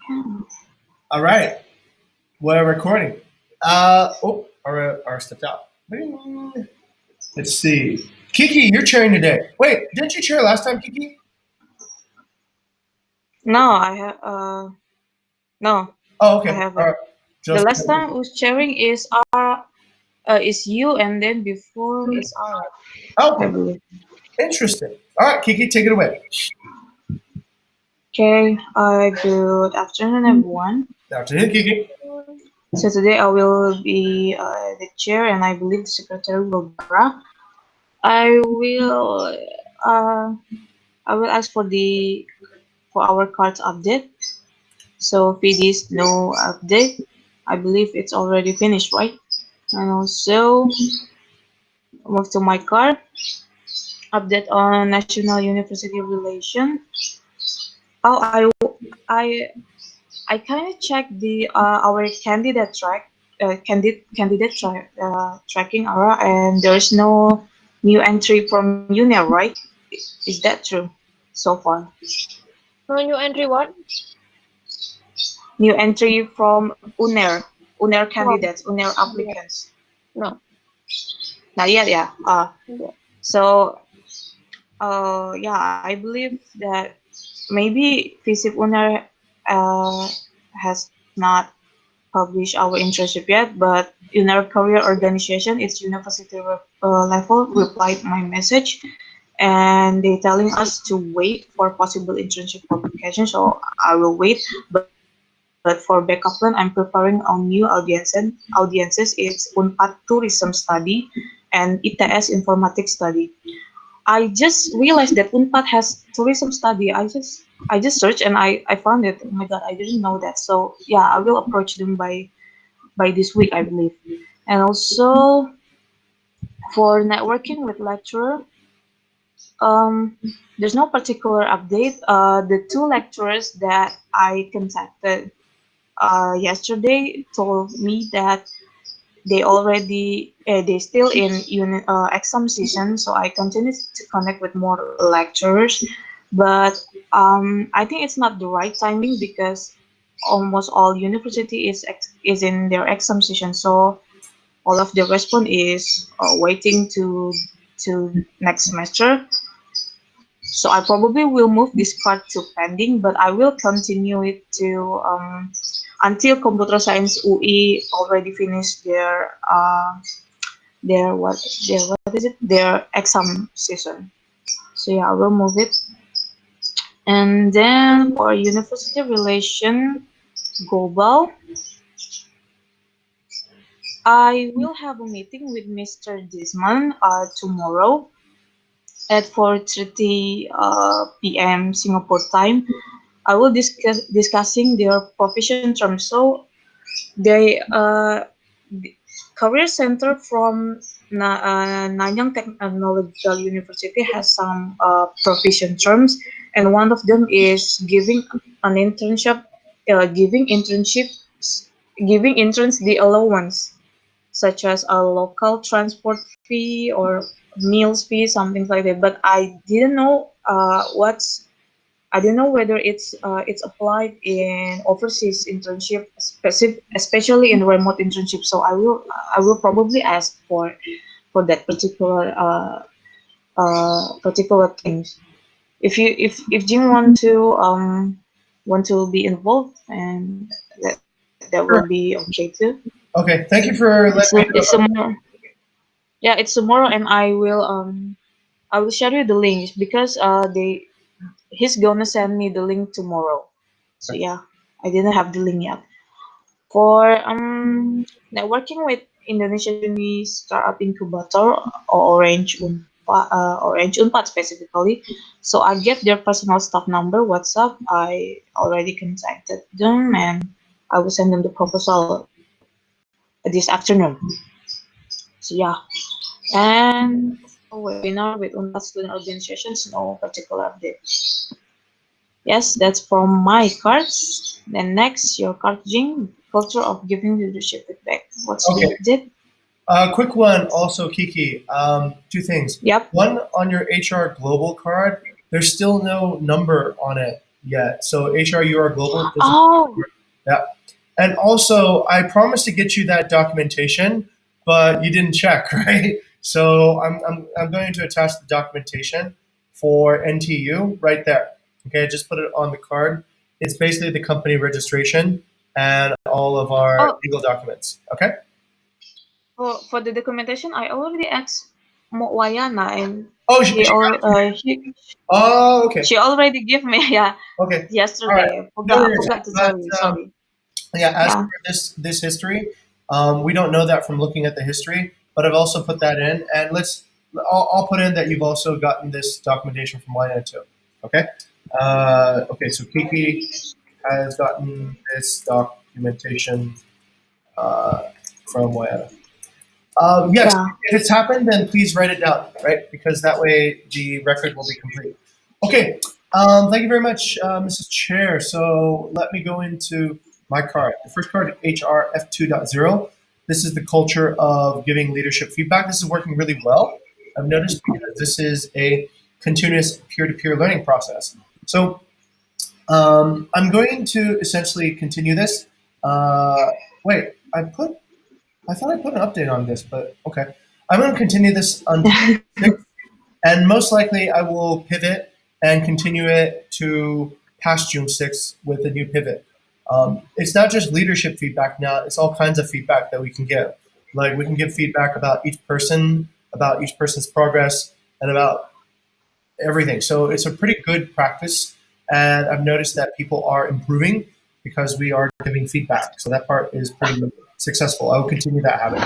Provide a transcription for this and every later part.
All right, we're recording. Our stepped out. Bing. Let's see. Kiki, you're chairing today. Wait, didn't you chair last time, Kiki? No, no, Oh, I okay. All haven't. right. The Just last time who's sharing is you, and then before is Ara, I okay. believe. Interesting. All right, Kiki, take it away. Okay, good afternoon, everyone. Afternoon, Kiki. So today I will be the chair, and I believe the secretary will be Ara. I will uh, I will ask for our cards update. So PD's no update. I believe it's already finished, right? And also move to my card. Update on National University relation. Oh, I I kind of checked the our candidate tracking era, and there's no new entry from UNAIR, right? Is that true so far? No new entry what? New entry from UNAIR No, candidates, UNAIR no, applicants. no. Not yet, yeah. Yeah. So yeah, I believe that maybe Visip UNAIR has not publish our internship yet, but in our career organization, it's university level replied my message, and they telling us to wait for possible internship publication. So I will wait, but for backup plan, I'm preparing on new audiences. It's UNPAD Tourism Study and ITS Informatics Study. I just realized that UNPAD has tourism study. I just searched and I found it. Oh my god, I didn't know that. So yeah, I will approach them by this week, I believe. And also for networking with lecturer, um, there's no particular update. The two lecturers that I contacted yesterday told me that they still in exam season, so I continue to connect with more lecturers, but I think it's not the right timing because almost all university is in their exam season, so all of the response is waiting to next semester. So I probably will move this part to pending, but I will continue it to until computer science UI already finished their what is it, their exam season. So yeah, I will move it. And then for university relation global, I will have a meeting with Mr. Desmond tomorrow at 4:30 p.m. Singapore time. I will discussing their provision terms. So they the career center from Nanyang Technological University has some provision terms, and one of them is giving an internship, giving internships, giving interns the allowance such as a local transport fee or meals fee, something like that. But I didn't know whether it's applied in overseas internship, especially in remote internship. So I will probably ask for that particular things. If Jim want to be involved, and that will be Sure. okay too. Okay, thank you for It's letting me know. tomorrow. Yeah, it's tomorrow, and I will share you the links because he's gonna send me the link tomorrow. So yeah, I didn't have the link yet. For networking with Indonesia Chinese Startup Incubator or Orange Unpad specifically. So I get their personal staff number, WhatsApp. I already contacted them, and I will send them the proposal this afternoon. So yeah, and webinar with Unpad student organizations, no particular update. Yes, that's from my cards. Then next, your card, Jing, culture of giving leadership feedback. What's the Okay. update? Quick one also, Kiki. Two things. Yep. One, on your HR Global card, there's still no number on it yet. So HR, you are global. Oh, Yeah. And also, I promised to get you that documentation, but you didn't check, right? So I'm going to attach the documentation for NTU right there. Okay, just put it on the card. It's basically the company registration and all of our Oh, legal documents. Okay. for the documentation, I already asked Wayana, and Oh, he or oh, okay. she already gave me yeah Okay. All right. yesterday. No I worries. forgot to But tell you. Sorry. yeah, as Yeah. for this history, we don't know that from looking at the history, but I've also put that in, and I'll put in that you've also gotten this documentation from YNN too. Okay. Okay. So Kiki has gotten this documentation from YNN. Yes, Yeah. if it's happened, then please write it down, right? Because that way the record will be complete. Okay, thank you very much, Mrs. Chair. So let me go into my card. The first card, HR F2.0. This is the culture of giving leadership feedback. This is working really well, I've noticed, because this is a continuous peer-to-peer learning process. So I'm going to essentially continue this. Wait, I thought I put an update on this, but okay. I'm going to continue this until 6, and most likely I will pivot and continue it to past June 6th with a new pivot. It's not just leadership feedback now, it's all kinds of feedback that we can give. Like we can give feedback about each person's progress, and about everything. So it's a pretty good practice, and I've noticed that people are improving because we are giving feedback. So that part is pretty successful. I will continue that habit.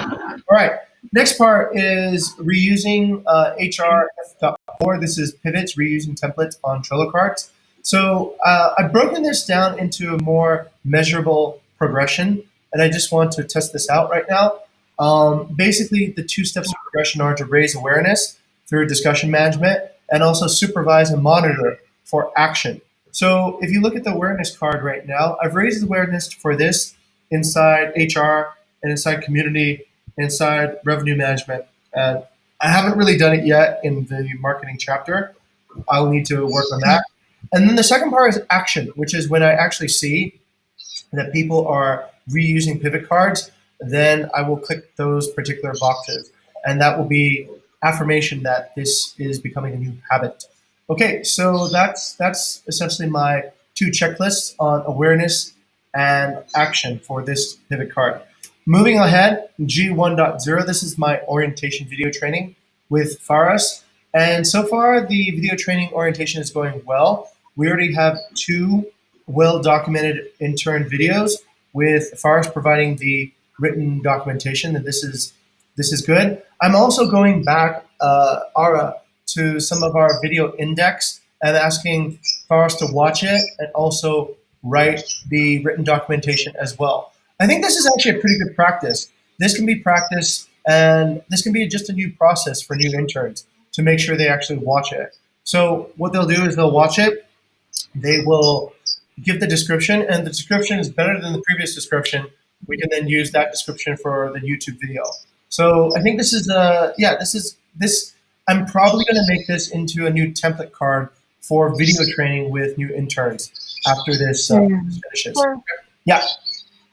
All right. Next part is reusing HRF.4. This is pivots, reusing templates on Trello cards. So I've broken this down into a more measurable progression, and I just want to test this out right now. Basically, the two steps of progression are to raise awareness through discussion management, and also supervise and monitor for action. So if you look at the awareness card right now, I've raised awareness for this inside HR and inside community, inside revenue management. And I haven't really done it yet in the marketing chapter. I'll need to work on that. And then the second part is action, which is when I actually see that people are reusing pivot cards, then I will click those particular boxes. And that will be affirmation that this is becoming a new habit. Okay, so that's essentially my two checklists on awareness and action for this pivot card. Moving ahead, G1.0, this is my orientation video training with Faras. And so far, the video training orientation is going well. We already have 2 well-documented intern videos, with Faras providing the written documentation, and this is good. I'm also going back, Ara, to some of our video index and asking Faras to watch it and also write the written documentation as well. I think this is actually a pretty good practice. This can be practice, and this can be just a new process for new interns to make sure they actually watch it. So what they'll do is they'll watch it, they will give the description, and the description is better than the previous description. We can then use that description for the YouTube video. So I think this is this. I'm probably going to make this into a new template card for video training with new interns after this finishes. for, Yeah.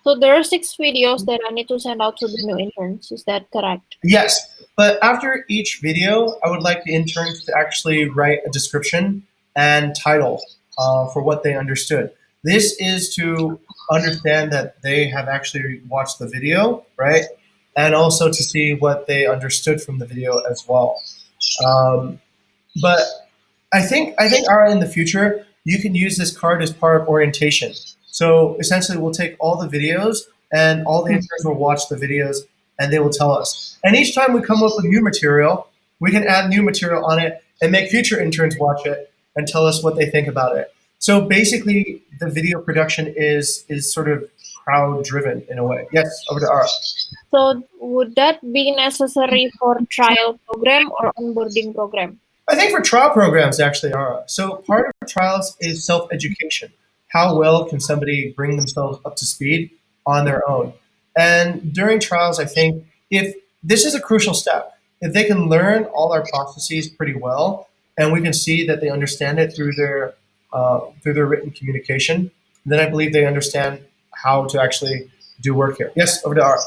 so there are 6 videos that I need to send out to the new interns. Is that correct? Yes, but after each video, I would like the interns to actually write a description and title for what they understood. This is to understand that they have actually watched the video, right? And also to see what they understood from the video as well. Um, but I think Ara, in the future, you can use this card as part of orientation. So essentially, we'll take all the videos, and all the interns will watch the videos, and they will tell us. And each time we come up with new material, we can add new material on it and make future interns watch it and tell us what they think about it. So basically, the video production is sort of crowd driven in a way. Yes, over to Ara. So would that be necessary for trial program or onboarding program? I think for trial programs actually are. So part of trials is self-education. How well can somebody bring themselves up to speed on their own? And during trials, I think if this is a crucial step, if they can learn all our processes pretty well, and we can see that they understand it through their through their written communication, then I believe they understand how to actually do work here. Yes, over to Ara.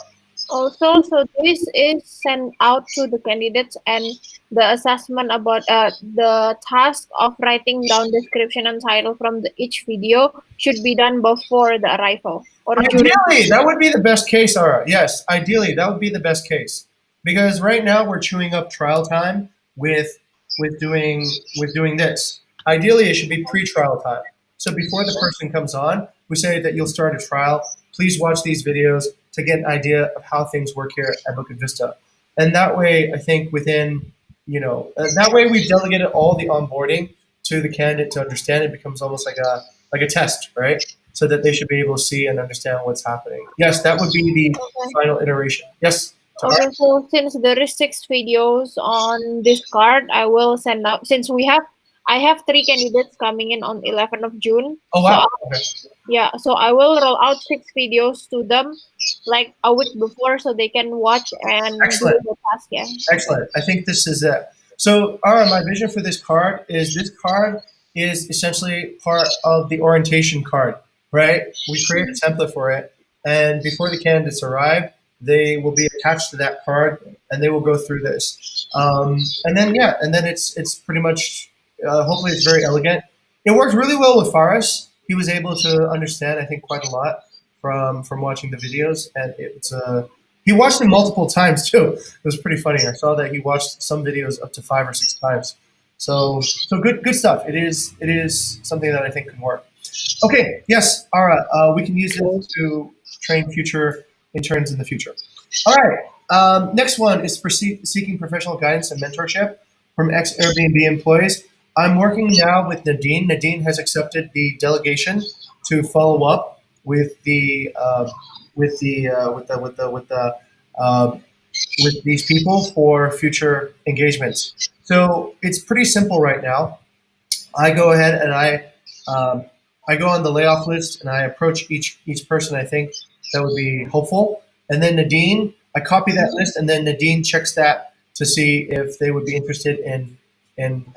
Also, so this is sent out to the candidates, and the assessment about the task of writing down description and title from each video should be done before the arrival or during. Ideally, that would be the best case, Ara. Yes, ideally, that would be the best case. Because right now we're chewing up trial time with with doing this. Ideally, it should be pre-trial time. So before the person comes on, we say that you'll start a trial. Please watch these videos to get an idea of how things work here at Bukit Vista. And that way, I think within, that way we've delegated all the onboarding to the candidate to understand. It becomes almost like a test, right? So that they should be able to see and understand what's happening. Yes, that would be the Okay. final iteration. Yes. Okay, so since there is 6 videos on this card, I will send out, since I have 3 candidates coming in on 11th of June. Oh wow. Okay. Yeah, so I will roll out 6 videos to them like a week before so they can watch and Excellent. do the task. Yeah. Excellent. I think this is it. So, Ara, my vision for this card is essentially part of the orientation card, right? We create a template for it, and before the candidates arrive, they will be attached to that card, and they will go through this. And then it's pretty much, hopefully, it's very elegant. It worked really well with Faris. He was able to understand, I think, quite a lot from watching the videos, and he watched them multiple times too. It was pretty funny. I saw that he watched some videos up to 5 or 6 times. So good stuff. It is something that I think can work. Okay, yes, Ara, we can use it to train future interns in the future. All right. Next one is for seeking professional guidance and mentorship from ex-Airbnb employees. I'm working now with Nadine. Nadine has accepted the delegation to follow up with with these people for future engagements. So it's pretty simple right now. I go ahead and I go on the layoff list and I approach each person I think that would be helpful, and then Nadine, I copy that list, and then Nadine checks that to see if they would be interested in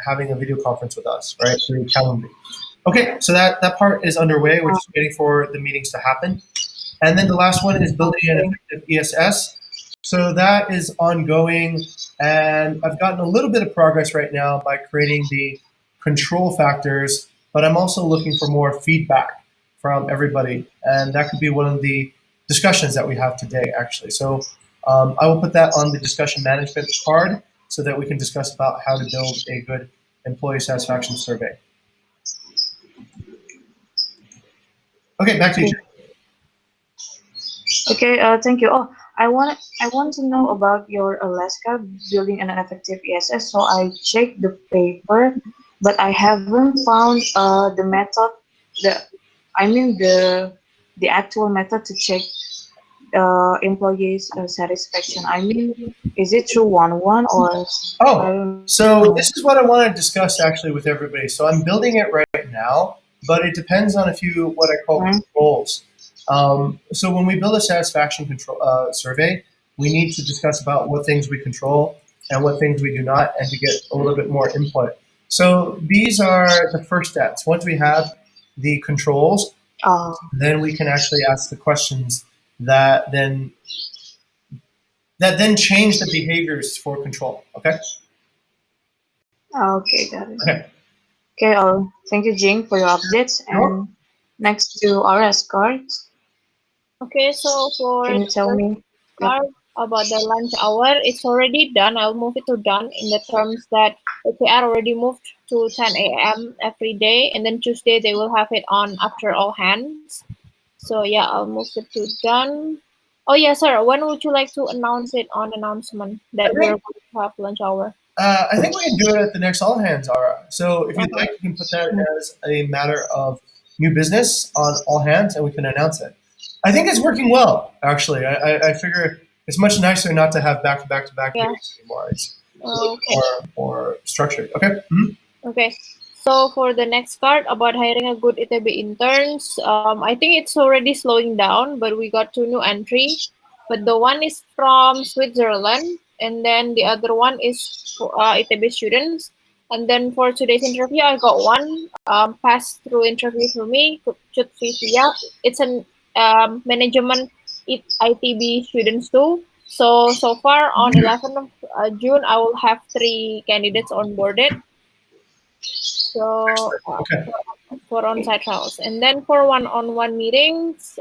having a video conference with us, right, through Calendly. Okay, so that part is underway. We're just waiting for the meetings to happen. And then the last one is building an effective ESS. So that is ongoing, and I've gotten a little bit of progress right now by creating the control factors, but I'm also looking for more feedback from everybody, and that could be one of the discussions that we have today, actually. So I will put that on the discussion management card so that we can discuss about how to build a good employee satisfaction survey. Okay, back to you. Okay, thank you. Oh, I want to know about your Alaska building an effective ESS. So I checked the paper, but I haven't found the method, the I mean the actual method to check employees' satisfaction. I mean, is it through one or I Oh, don't so know. this is what I want to discuss actually with everybody. So I'm building it right now, but it depends on a few what I call Mhm. controls. So when we build a satisfaction control survey, we need to discuss about what things we control and what things we do not, and to get a little bit more input. So these are the first steps. Once we have the controls, Oh, then we can actually ask the questions that then change the behaviors for control. Okay. okay, got it. Okay. Okay, thank you, Jing, for your updates. Sure. And next to RS cards, Okay, so for can you the tell first me? Yep. part about the lunch hour, it's already done. I'll move it to done in the terms that the KR already moved to 10 a.m. every day, and then Tuesday they will have it on after all hands. So yeah, I'll move it to done. Oh yeah, sir. When would you like to announce it on announcement that I we're think going to have lunch hour? I think we can do it at the next all hands, Ara. So if you'd Okay. like, you can put that as a matter of new business on all hands, and we can announce it. I think it's working well, actually. I figure it's much nicer not to have back-to-back-to-back Yeah. meetings anymore. It's Okay. more structured. Okay. Mhm. Okay. So for the next card about hiring a good ITB interns, I think it's already slowing down, but we got 2 new entry. But the one is from Switzerland, and then the other one is for ITB students. And then for today's interview, I got one pass through interview for me. Yeah, it's an management ITB students too. So far on 11th of June, I will have 3 candidates onboarded. So Okay. for on-site trials, and then for one-on-one meetings,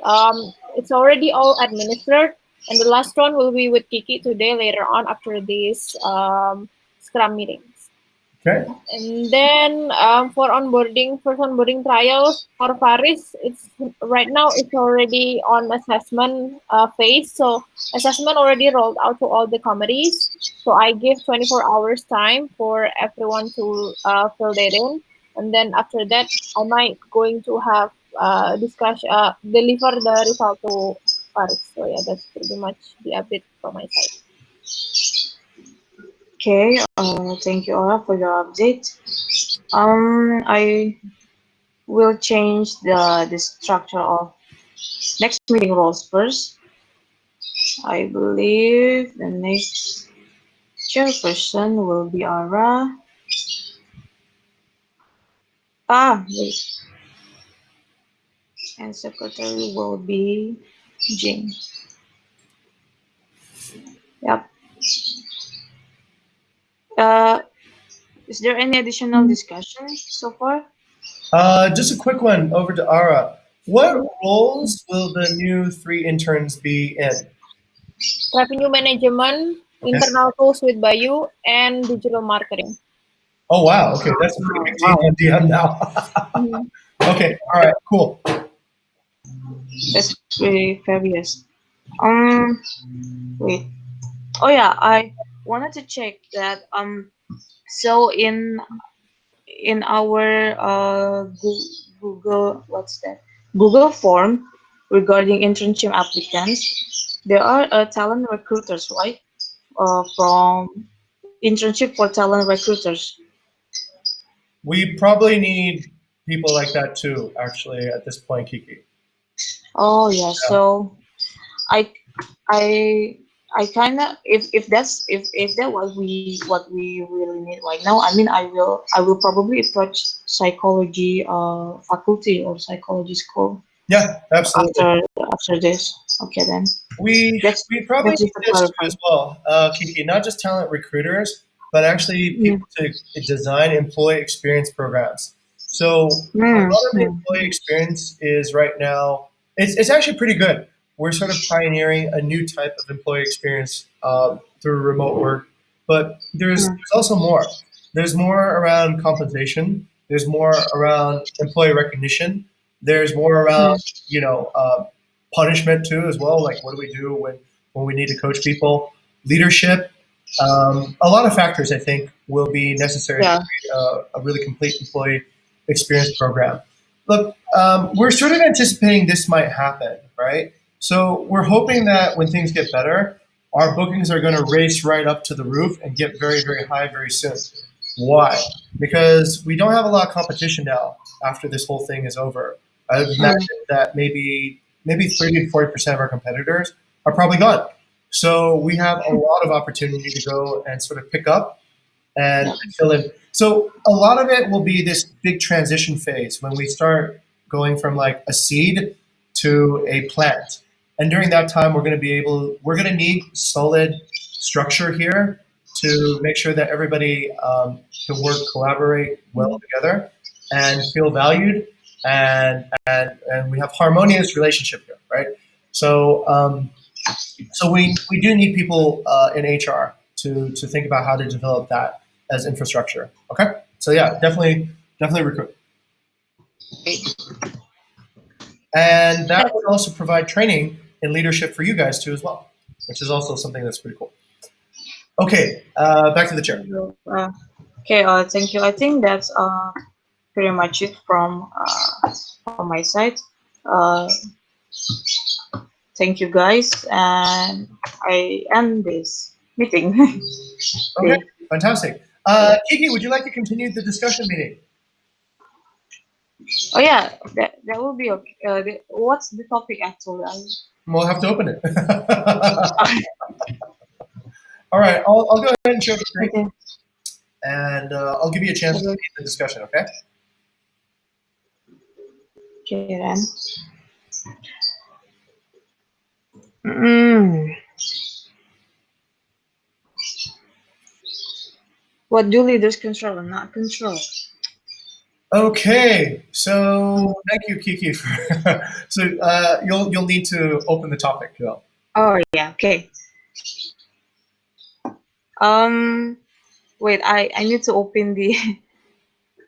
it's already all administered, and the last one will be with Kiky today later on after these Scrum meetings. Okay. And then for onboarding trials for Paris, it's right now it's already on assessment phase. So assessment already rolled out to all the committees. So I give 24 hours time for everyone to fill that in, and then after that, I might going to have discussion deliver the result to Paris. So yeah, that's pretty much the update from my side. Okay, thank you, Aura, for your update. I will change the structure of next meeting roles first. I believe the next chairperson will be Aura. Wait. And secretary will be Jane. Yep. Uh, is there any additional discussion so far? Just a quick one over to Ara. What roles will the new 3 interns be in? Revenue management, Okay. internal tools with Bayu, and digital marketing. Oh wow. Okay, that's a pretty Oh, big team wow, on DM now. Mhm. Okay. All right. Cool. that's pretty fabulous. Um, wait. Oh yeah, I wanted to check that. So in our Google, what's that? Google form regarding internship applicants, there are talent recruiters, right? From internship for talent recruiters. We probably need people like that too. Actually, at this point, Kiki. Oh yeah, Yeah. so I I I kind of if that what we really need right now. I mean, I will probably approach psychology faculty or psychology school Yeah. Absolutely. after this. Okay then. We That's we probably that's need just to this too clarify. as well, Kiki. Not just talent recruiters, but actually Mm, people to design employee experience programs. So a mm, lot of the mm, employee experience is right now. It's actually pretty good. We're sort of pioneering a new type of employee experience through remote work, but there's mm, also more. There's more around compensation. There's more around employee recognition. There's more around mm. you know. Punishment too as well. Like what do we do when we need to coach people? Leadership. A lot of factors I think will be necessary to Yeah. create a really complete employee experience program. Look, we're sort of anticipating this might happen, right? So we're hoping that when things get better, our bookings are going to race right up to the roof and get very, very high very soon. Why? Because we don't have a lot of competition now after this whole thing is over. I Mm, imagine that maybe 30 to 40% of our competitors are probably gone. So we have a lot of opportunity to go and sort of pick up and yeah. fill in. So a lot of it will be this big transition phase when we start going from like a seed to a plant. And during that time, we're going to need solid structure here to make sure that everybody can collaborate well Mm, together and feel valued and we have harmonious relationship here, right? So we do need people in HR to think about how to develop that as infrastructure. Okay, so yeah, definitely recruit, great. and that That's would also provide training in leadership for you guys too as well, which is also something that's pretty cool. Okay, back to the chair. okay. Thank you. I think that's pretty much it from my side. Uh, Thank you guys, and I end this meeting. Okay, Okay. fantastic. Kiki, would you like to continue the discussion meeting? Oh yeah, that will be okay. What's the topic actually? We'll have to open it. All right, I'll go ahead and share the screen. Okay. and I'll give you a chance to lead the discussion, okay? Okay, then. Mm. What do leaders control and not control? Okay, so thank you, Kiky. So you'll need to open the topic, though. Oh yeah, okay. Wait, I need to open the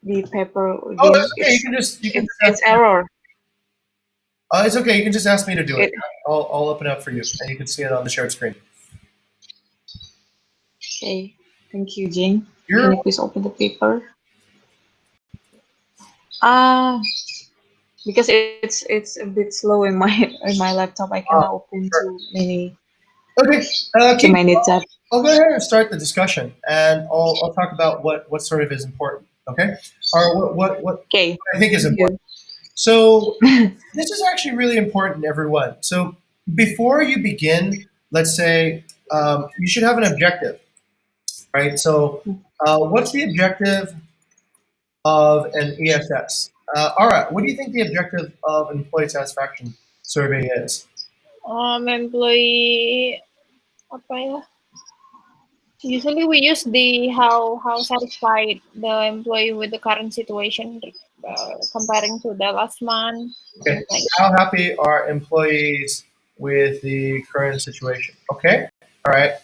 the paper Oh, again. that's okay. You can just ask It's error. it's okay. You can just ask me to do it. It I'll open it up for you, and you can see it on the shared screen. okay. Thank you, Jane. You're Can you please open the paper? Ah, because it's a bit slow in my in my laptop. I cannot open sure. Okay, too Kiky, many tabs. I'll go ahead and start the discussion, and I'll talk about what sort of is important. Okay, or what Okay. I think is Thank important. So this is actually really important, everyone. So before you begin, let's say you should have an objective, right? So what's the objective of an ESS? All right, what do you think the objective of an employee satisfaction survey is? Employee apa ya? Usually we use the how satisfied the employee with the current situation comparing to the last month. Okay, Things like how happy are employees with the current situation? Okay, all right.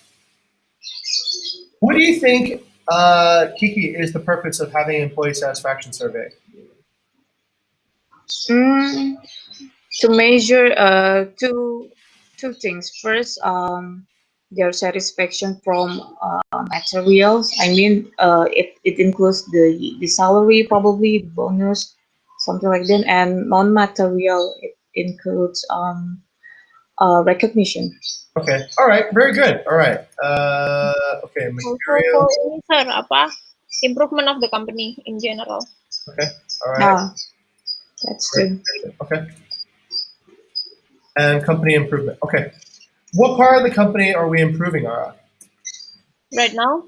What do you think, Kiki, is the purpose of having an employee satisfaction survey? Mm, to measure two things. First, their satisfaction from materials. I mean, it includes the salary, probably bonus, something like that, and non-material. It includes recognition. Okay, all right, very good. All right. Okay, also for materials. ini sir apa improvement of the company in general. Okay, all right. Yeah, that's true. Okay, and company improvement. Okay, what part of the company are we improving, Ara? Right now,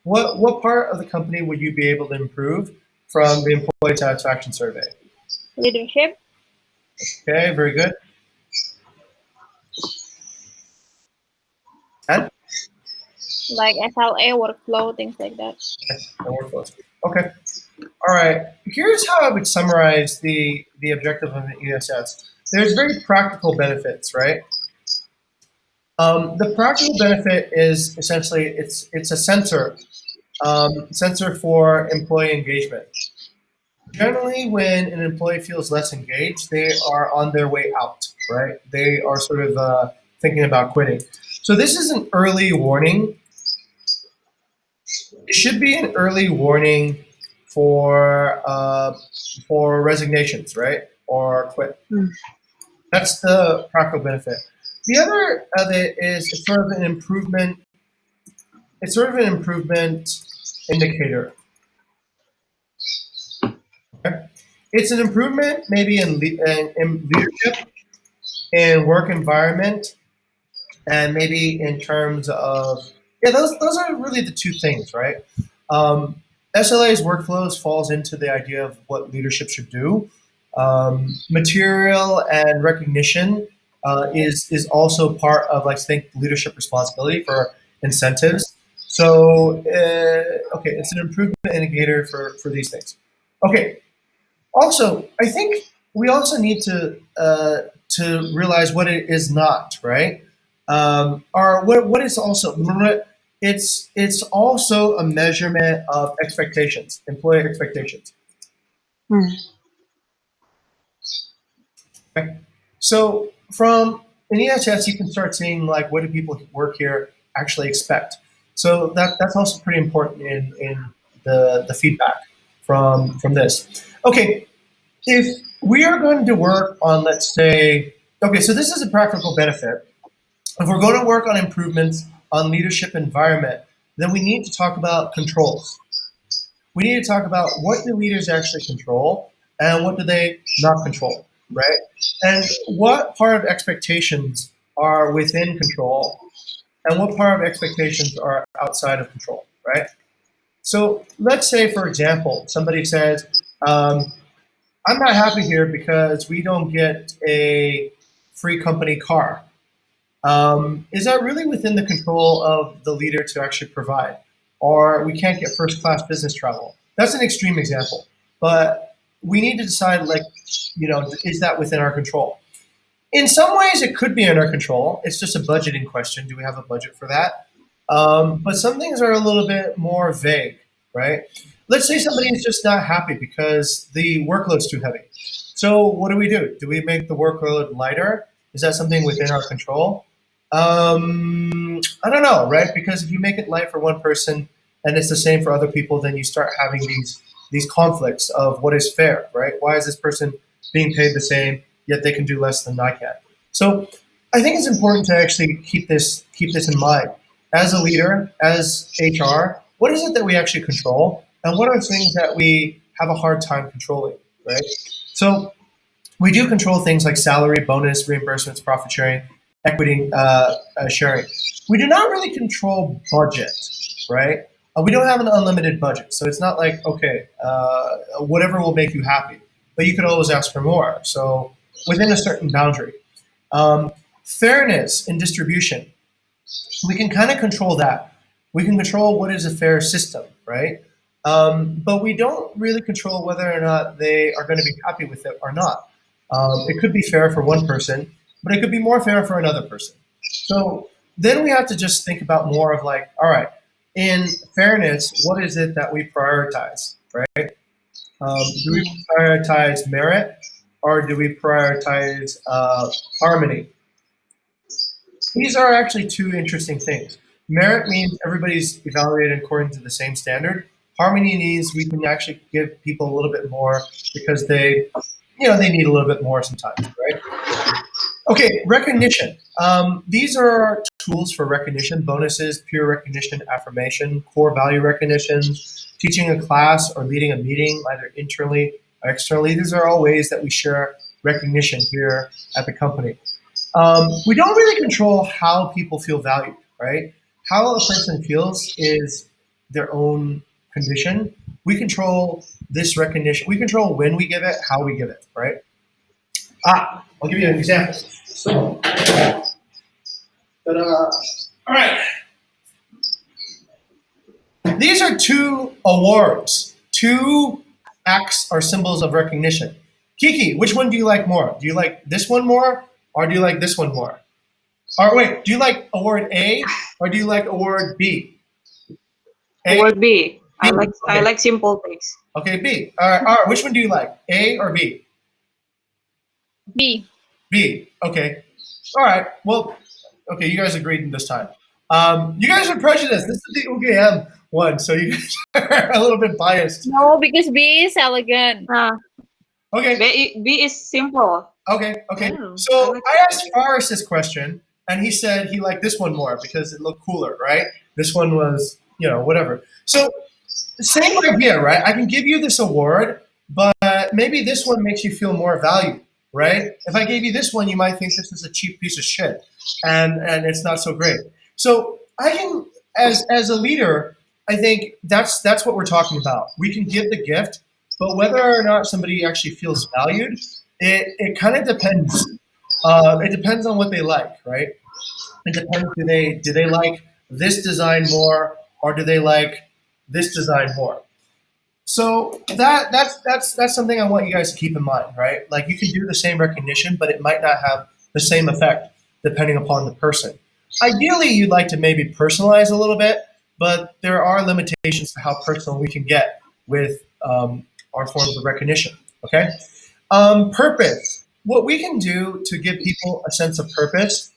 What part of the company would you be able to improve from the employee satisfaction survey? leadership, Okay, very good. And like SLA, workflow, things like that. no workflows. Okay. All right. Here's how I would summarize the objective of an ESS. There's very practical benefits, right? The practical benefit is essentially it's a sensor for employee engagement. Generally, when an employee feels less engaged, they are on their way out, right? They are sort of thinking about quitting. So this is an early warning. It should be an early warning for resignations, right, or quit. Hmm. That's the practical benefit. The other of it is it's sort of an improvement. It's sort of an improvement indicator. Okay? It's an improvement maybe in leadership, in work environment, and maybe in terms of those are really the two things, right? SLA's workflows falls into the idea of what leadership should do. Material and recognition is also part of, I think, leadership responsibility for incentives. So okay, it's an improvement indicator for these things. Okay. Also, I think we also need to realize what it is not, right? Or what is also it's also a measurement of expectations, employee expectations. Hmm. Okay? So from an ESS, you can start seeing like what do people who work here actually expect. So that's also pretty important in the feedback from this. Okay, if we are going to work on, let's say, okay, so this is a practical benefit. If we're going to work on improvements on leadership environment, then we need to talk about controls. We need to talk about what do leaders actually control and what do they not control, right? And what part of expectations are within control and what part of expectations are outside of control, right? So let's say, for example, somebody says, I'm not happy here because we don't get a free company car. Is that really within the control of the leader to actually provide? Or we can't get first class business travel. That's an extreme example. But we need to decide, like, is that within our control? In some ways, it could be in our control. It's just a budgeting question. Do we have a budget for that? But some things are a little bit more vague, right? Let's say somebody is just not happy because the workload's too heavy. So what do we do? Do we make the workload lighter? Is that something within our control? I don't know, right? Because if you make it light for one person and it's the same for other people, then you start having these conflicts of what is fair, right? Why is this person being paid the same, yet they can do less than I can? So I think it's important to actually keep this in mind. As a leader, as HR, what is it that we actually control, and what are things that we have a hard time controlling, right? So we do control things like salary, bonus, reimbursements, profit sharing, equity sharing. We do not really control budget, right? We don't have an unlimited budget, so it's not like, okay, whatever will make you happy, but you could always ask for more. So within a certain boundary. Fairness in distribution, we can kind of control that. We can control what is a fair system, right? But we don't really control whether or not they are going to be happy with it or not. It could be fair for one person, but it could be more fair for another person. So then we have to just think about more of like, all right, in fairness, what is it that we prioritize, right? Do we prioritize merit, or do we prioritize harmony? These are actually two interesting things. Merit means everybody's evaluated according to the same standard. Harmony means we can actually give people a little bit more because they need a little bit more sometimes, right? Okay, recognition. These are tools for recognition: bonuses, peer recognition, affirmation, core value recognitions, teaching a class or leading a meeting, either internally or externally. These are all ways that we share recognition here at the company. We don't really control how people feel valued, right? How a person feels is their own condition. We control this recognition. We control when we give it, how we give it, right? I'll give you an example. So, all right. These are two awards, two acts or symbols of recognition. Kiky, which one do you like more? Do you like this one more, or do you like this one more? Or wait, do you like award A, or do you like award B? A? Award B. I Okay. like simple things. Okay, B. All right. Which one do you like, A or B? B. B. Okay. All right. Well, okay. You guys agreed this time. You guys are prejudiced. This is the UGM one, so you guys are a little bit biased. No, because B is elegant. Okay. B is simple. Okay. Oh, So I like I asked Faris this question, and he said he liked this one more because it looked cooler, right? This one was, whatever. So same idea, right? I can give you this award, but maybe this one makes you feel more valued, right? If I gave you this one, you might think this is a cheap piece of shit, and it's not so great. So I can, as a leader, I think that's what we're talking about. We can give the gift, but whether or not somebody actually feels valued, it kind of depends. It depends on what they like, right? It depends. Do they like this design more, or do they like this design more? So that's something I want you guys to keep in mind, right? Like, you can do the same recognition, but it might not have the same effect depending upon the person. Ideally, you'd like to maybe personalize a little bit, but there are limitations to how personal we can get with our forms of recognition. Okay, purpose. What we can do to give people a sense of purpose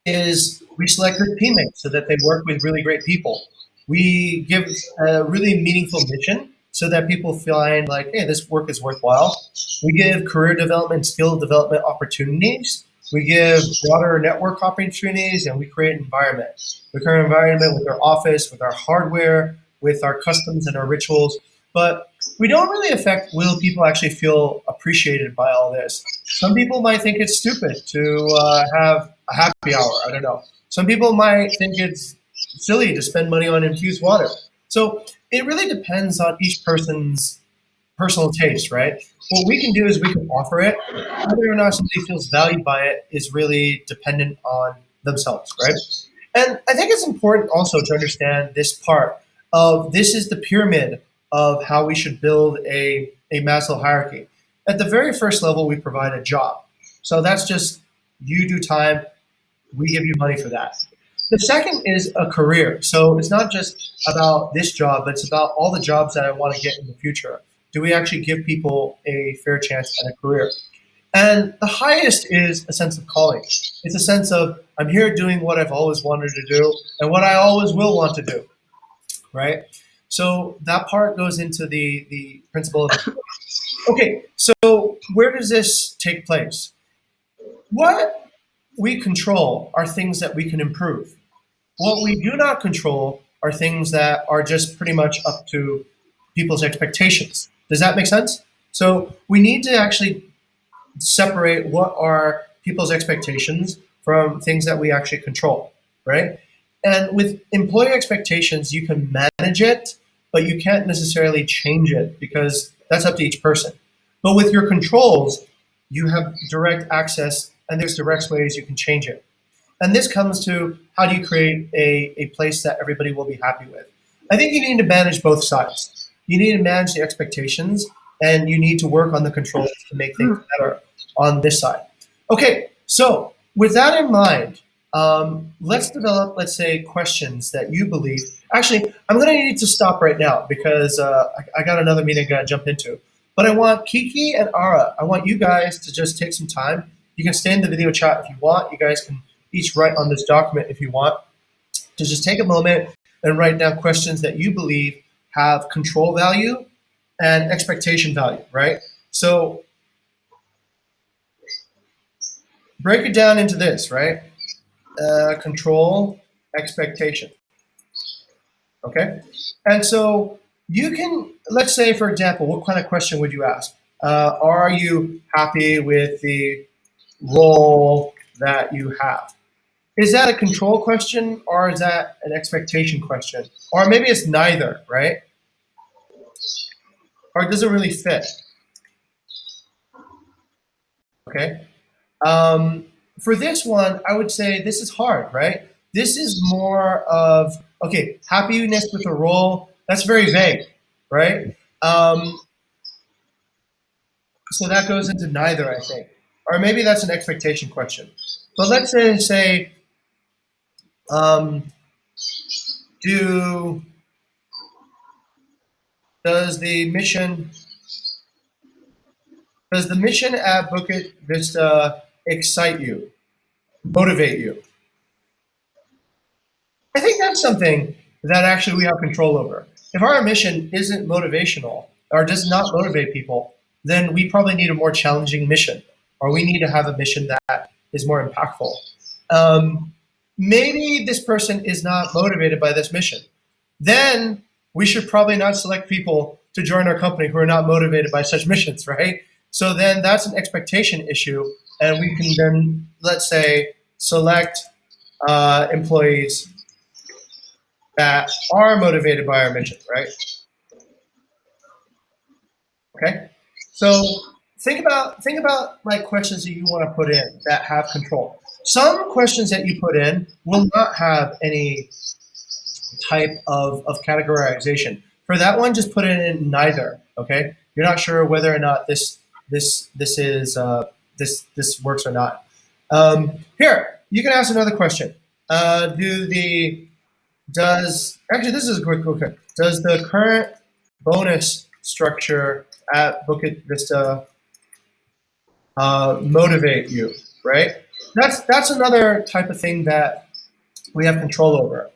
is we select good teammates so that they work with really great people. We give a really meaningful mission so that people find like, hey, this work is worthwhile. We give career development, skill development opportunities. We give broader network opportunities, and we create an environment. We create an environment with our office, with our hardware, with our customs and our rituals. But we don't really affect will people actually feel appreciated by all this. Some people might think it's stupid to have a happy hour. I don't know. Some people might think it's silly to spend money on infused water. So it really depends on each person's personal taste, right? What we can do is we can offer it. Whether or not somebody feels valued by it is really dependent on themselves, right? And I think it's important also to understand this part of this is the pyramid of how we should build a Maslow hierarchy. At the very first level, we provide a job. So that's just you do time, we give you money for that. The second is a career. So it's not just about this job, but it's about all the jobs that I want to get in the future. Do we actually give people a fair chance at a career? And the highest is a sense of calling. It's a sense of I'm here doing what I've always wanted to do and what I always will want to do, right? So that part goes into the principle of okay, so where does this take place? What we control are things that we can improve. What we do not control are things that are just pretty much up to people's expectations. Does that make sense? So we need to actually separate what are people's expectations from things that we actually control, right? And with employee expectations, you can manage it, but you can't necessarily change it because that's up to each person. But with your controls, you have direct access and there's direct ways you can change it. And this comes to how do you create a place that everybody will be happy with? I think you need to manage both sides. You need to manage the expectations and you need to work on the controls to make things better on this side. Okay, so with that in mind, let's develop, let's say, questions that you believe. Actually, I'm going to need to stop right now because I got another meeting I got to jump into. But I want Kiky and Ara, I want you guys to just take some time. You can stay in the video chat if you want. You guys can each write on this document if you want. To just take a moment and write down questions that you believe have control value and expectation value, right? So break it down into this, right? Control, expectation. Okay? And so you can, let's say, for example, what kind of question would you ask? Are you happy with the role that you have? Is that a control question or is that an expectation question? Or maybe it's neither, right? Or it doesn't really fit. Okay? For this one, I would say this is hard, right? This is more of, okay, happiness with a role, that's very vague, right? So that goes into neither, I think. Or maybe that's an expectation question. But let's say does the mission at Bukit Vista excite you, motivate you? I think that's something that actually we have control over. If our mission isn't motivational or does not motivate people, then we probably need a more challenging mission, or we need to have a mission that is more impactful. Maybe this person is not motivated by this mission. Then we should probably not select people to join our company who are not motivated by such missions, right? So then that's an expectation issue, and we can then, let's say, select employees that are motivated by our mission, right? Okay. So think about like questions that you want to put in that have control. Some questions that you put in will not have any type of categorization. For that one, just put it in neither. Okay. You're not sure whether or not this works or not. Here, you can ask another question. Actually, this is a quick. Does the current bonus structure at Bukit Vista motivate you? Right. That's another type of thing that we have control over.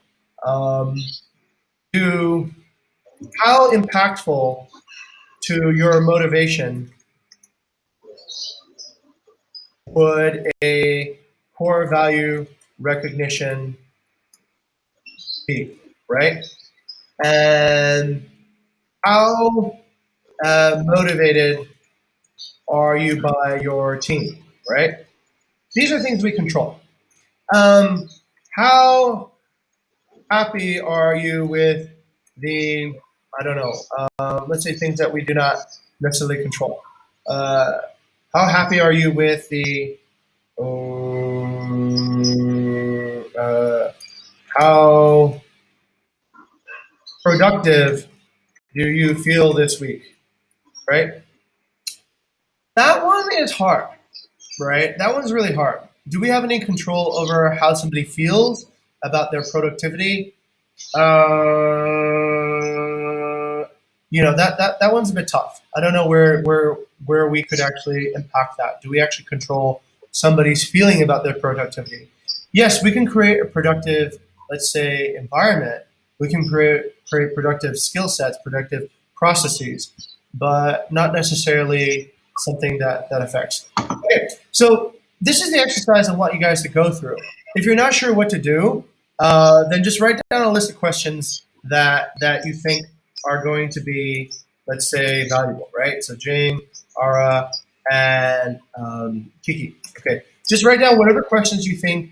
To how impactful to your motivation would a core value recognition be, right? And how motivated are you by your team, right? These are things we control. How happy are you with the, I don't know, let's say things that we do not necessarily control. How happy are you with the, how productive do you feel this week, right? That one is hard, right? That one's really hard. Do we have any control over how somebody feels about their productivity? That one's a bit tough. I don't know where we could actually impact that. Do we actually control somebody's feeling about their productivity? Yes, we can create a productive, let's say, environment. We can create productive skill sets, productive processes, but not necessarily something that affects. Okay, so this is the exercise I want you guys to go through. If you're not sure what to do, then just write down a list of questions that you think are going to be, let's say, valuable, right? So Jane, Ara, and Kiki. Okay, just write down whatever questions you think